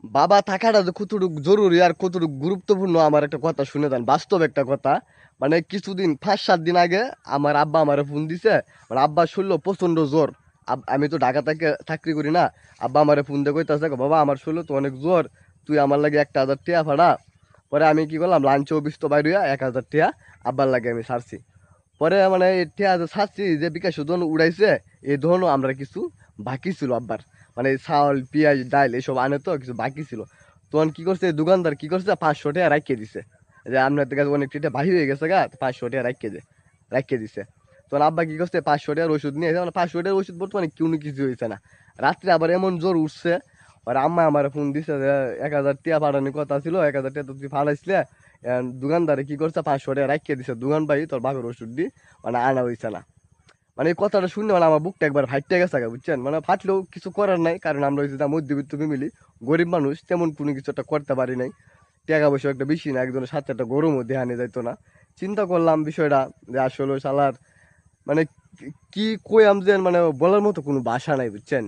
বাবা থাকাটা যে কতটুকু জরুরি আর কতটুকু গুরুত্বপূর্ণ আমার একটা কথা শুনে যান, বাস্তব একটা কথা। মানে কিছুদিন 5-7 দিন আগে আমার আব্বা আমার ফোন দিছে। মানে আব্বা শরীর প্রচন্ড জ্বর। আমি তো ঢাকা থেকে চাকরি করি না। আব্বা আমার ফোন দিয়ে কইতাছে, বাবা আমার শরীর তো অনেক জ্বর, তুই আমার লাগে 1,000 টাকা ভাড়া। পরে আমি কি করলাম, লাঞ্চ অফিস তো বাইরে 1,000 টাকা আব্বার লাগে আমি ছাড়ছি। পরে মানে টিয়া যে ছাড়ছি যে বিকাশ ধন উড়াইছে, এই ধরনও আমরা কিছু বাকি ছিল আব্বার। মানে চাউল পেঁয়াজ ডাল এসব আনে তো কিছু বাকি ছিল। তখন কি করছে এই দোকানদার, কি করছে 500 টাকা রাখিয়ে দিছে, যে আপনাদের কাছে অনেক টিটা বাহি হয়ে গেছে গা, 500 টাকা রাখিয়ে দিছে। তখন আব্বা কি করছে 500 টাকার ওষুধ নিয়ে এসে, মানে 500 টাকার ওষুধ বর্তমানে কোনো কিছু হয়েছে না। রাত্রে আবার এমন জ্বর উঠছে। আর আম্মা আমার ফোন দিছে যে 1,000 টাকা পাঠানোর কথা ছিল, 1,000 টাকা তো তুই ফালাইছিলে। দোকানদারে কি করছে 500 টাকা রাখিয়ে দিছে, দোকান ভাই তোর বাপের ওষুধ দি মানে আনা হয়েছে না। মানে এই কথাটা শুনে মানে আমার বুকটা একবার ফাইটে গেছে গা, বুঝছেন? মানে ফাটলেও কিছু করার নাই, কারণ আমরা হচ্ছে মধ্যবিত্ত ফ্যামিলি, গরিব মানুষ, তেমন কোনো কিছু একটা করতে পারি নাই। টাকা পয়সা একটা বেশি না, একজনের সাথে একটা গরমও দেহানি যাইতো না। চিন্তা করলাম বিষয়টা, যে আসলে শালার মানে কি কই আমি, মানে বলার মতো কোনো ভাষা নাই, বুঝছেন?